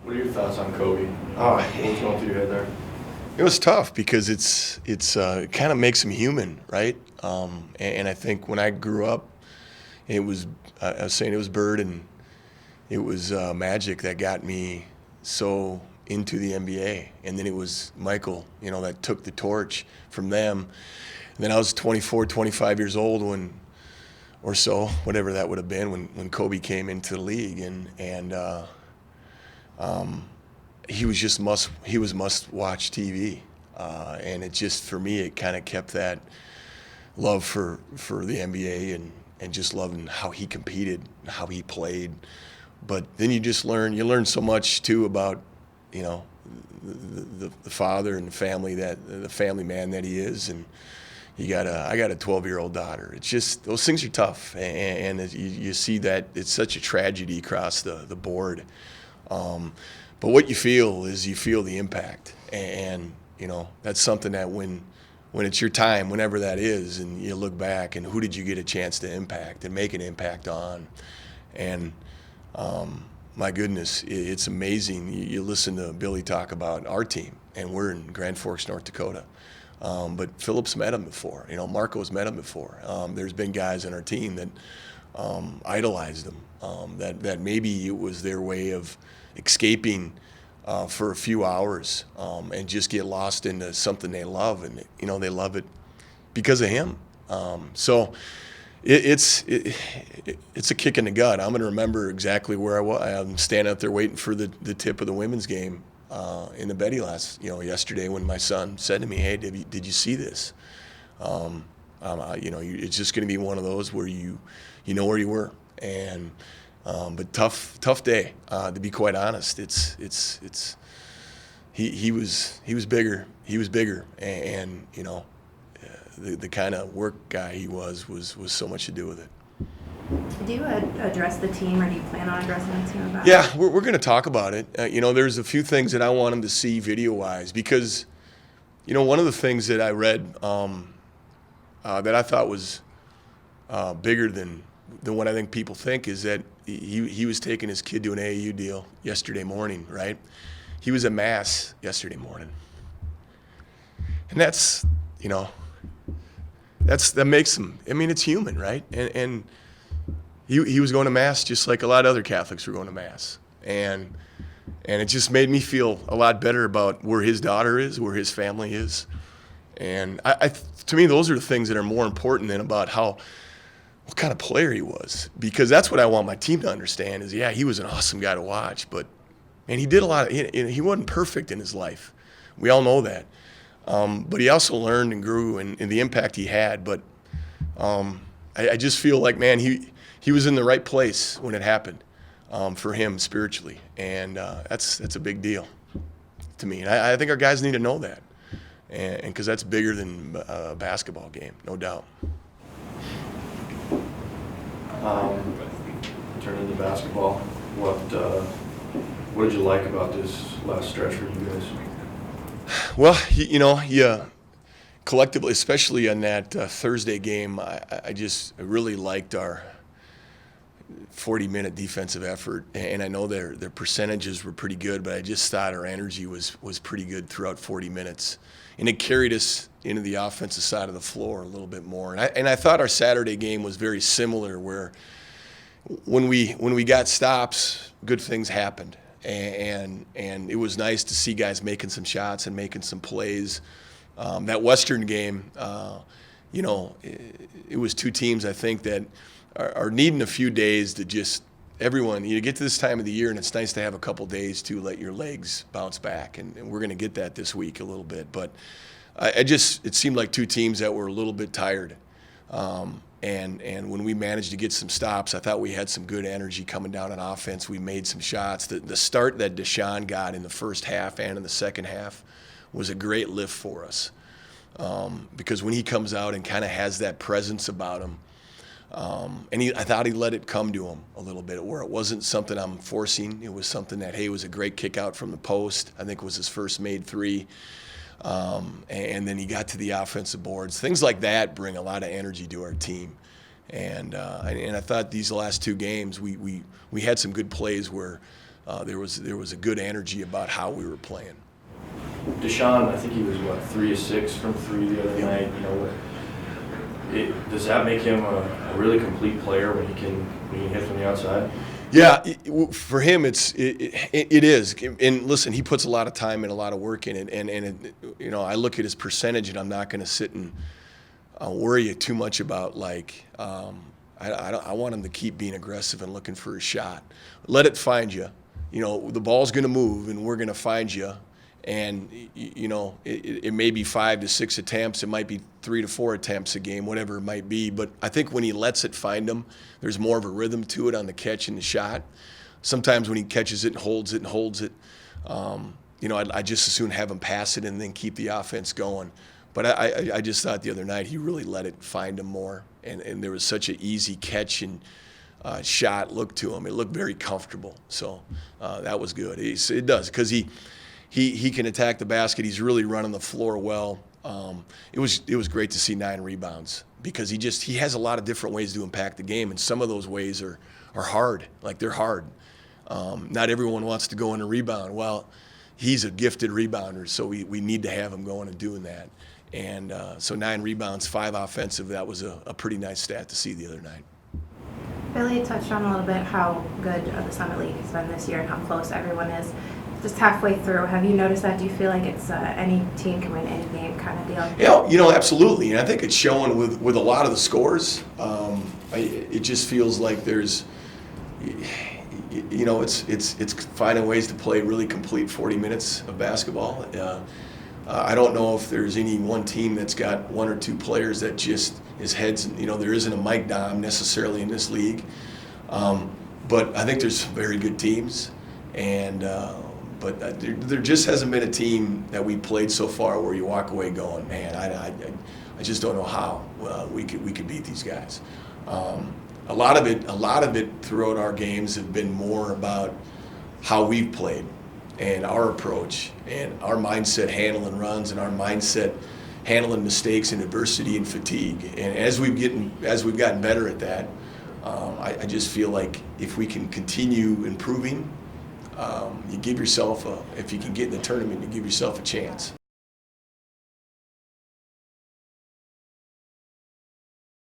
What are your thoughts on Kobe? Oh, What's going through your head there? it was tough because it kind of makes him human, right? And I think when I grew up, it was I was saying it was Bird and it was Magic that got me so into the NBA, and then it was Michael, that took the torch from them. And then I was 24, 25 years old or so, whatever that would have been, when Kobe came into the league, and he was must watch TV, and it just, for me, it kind of kept that love for the NBA and just loving how he competed, how he played. But then you learn so much too about the father and the family man that he is. And I got a 12-year-old daughter. It's just, those things are tough, and you see that it's such a tragedy across the board. But what you feel the impact, and that's something that when it's your time, whenever that is, and you look back and who did you get a chance to impact and make an impact on, and my goodness, it's amazing. You listen to Billy talk about our team, and we're in Grand Forks, North Dakota. But Philip's met him before. Marco's met him before. There's been guys in our team that idolized him, that maybe it was their way of escaping for a few hours, and just get lost into something they love, and they love it because of him. So it's a kick in the gut. I'm going to remember exactly where I was. I'm standing out there waiting for the tip of the women's game in the Betty yesterday, when my son said to me, "Hey, did you see this?" It's just going to be one of those where you know where you were, and but tough day, to be quite honest. He was bigger, and the kind of work guy he was so much to do with it. Do you address the team, or do you plan on addressing the team about it? Yeah, we're going to talk about it. There's a few things that I want him to see video-wise, because, one of the things that I read that I thought was bigger than what I think people think is that he was taking his kid to an AAU deal yesterday morning, right? He was at Mass yesterday morning. And that makes him, it's human, right? And he was going to Mass just like a lot of other Catholics were going to Mass. And it just made me feel a lot better about where his daughter is, where his family is. And to me, those are the things that are more important than about what kind of player he was. Because that's what I want my team to understand is, yeah, he was an awesome guy to watch, but, man, he did a lot. He wasn't perfect in his life. We all know that. But he also learned and grew, and the impact he had. But I just feel like, man, he was in the right place when it happened for him spiritually, and that's a big deal to me. And I think our guys need to know that, and because that's bigger than a basketball game, no doubt. Turning to basketball, what did you like about this last stretch for you guys? Well, you collectively, especially on that Thursday game, I really liked our 40-minute defensive effort, and I know their percentages were pretty good, but I just thought our energy was pretty good throughout 40 minutes, and it carried us into the offensive side of the floor a little bit more. And I thought our Saturday game was very similar, where when we got stops, good things happened, and it was nice to see guys making some shots and making some plays. That Western game, it was two teams, I think, that are needing a few days to just, everyone, you get to this time of the year, and it's nice to have a couple days to let your legs bounce back, and we're going to get that this week a little bit. But it seemed like two teams that were a little bit tired. And when we managed to get some stops, I thought we had some good energy coming down on offense. We made some shots. The start that De'Sean got in the first half and in the second half was a great lift for us, because when he comes out and kind of has that presence about him, I thought he let it come to him a little bit, where it wasn't something I'm forcing. It was something that, hey, it was a great kick out from the post. I think it was his first made three. And then he got to the offensive boards. Things like that bring a lot of energy to our team. And I thought these last two games, we had some good plays where there was a good energy about how we were playing. De'Sean, I think he was, 3 of 6 from 3 the other night. Does that make him a really complete player when he can hit from the outside? Yeah, for him it is. And listen, he puts a lot of time and a lot of work in it. And I look at his percentage, and I'm not going to sit and worry you too much about I want him to keep being aggressive and looking for a shot. Let it find you. The ball's going to move, and we're going to find you. And it may be 5 to 6 attempts, it might be 3 to 4 attempts a game, whatever it might be. But I think when he lets it find him, there's more of a rhythm to it on the catch and the shot. Sometimes when he catches it and holds it, I just as soon have him pass it and then keep the offense going. But I just thought the other night he really let it find him more, and there was such an easy catch and shot look to him. It looked very comfortable, so that was good. It does, because he can attack the basket. He's really running the floor well. It was great to see 9 rebounds, because he has a lot of different ways to impact the game, and some of those ways are hard. Like, they're hard. Not everyone wants to go in a rebound. Well, he's a gifted rebounder, so we need to have him going and doing that. And so 9 rebounds, 5 offensive. That was a pretty nice stat to see the other night. Billy touched on a little bit how good the Summit League has been this year and how close everyone is. Just halfway through, have you noticed that? Do you feel like it's any team can win any game kind of deal? Absolutely. And I think it's showing with a lot of the scores. It just feels like there's, it's finding ways to play really complete 40 minutes of basketball. I don't know if there's any one team that's got 1 or 2 players that just is heads. There isn't a Mike Dom necessarily in this league. But I think there's some very good teams. But there just hasn't been a team that we played so far where you walk away going, man, I just don't know how we could beat these guys. A lot of it throughout our games have been more about how we've played and our approach and our mindset handling runs and our mindset handling mistakes and adversity and fatigue. And as we've gotten better at that, I just feel like if we can continue improving, you give yourself if you can get in the tournament, you give yourself a chance.